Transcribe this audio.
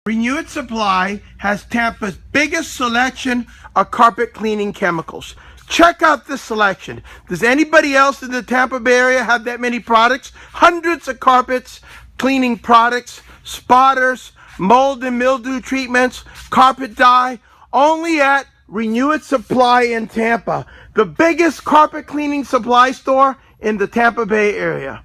Renew It Supply has Tampa's biggest selection of carpet cleaning chemicals. Check out this selection. Does anybody else in the Tampa Bay area have that many products? Hundreds of carpets, cleaning products, spotters, mold and mildew treatments, carpet dye, only at Renew It Supply in Tampa, the biggest carpet cleaning supply store in the Tampa Bay area.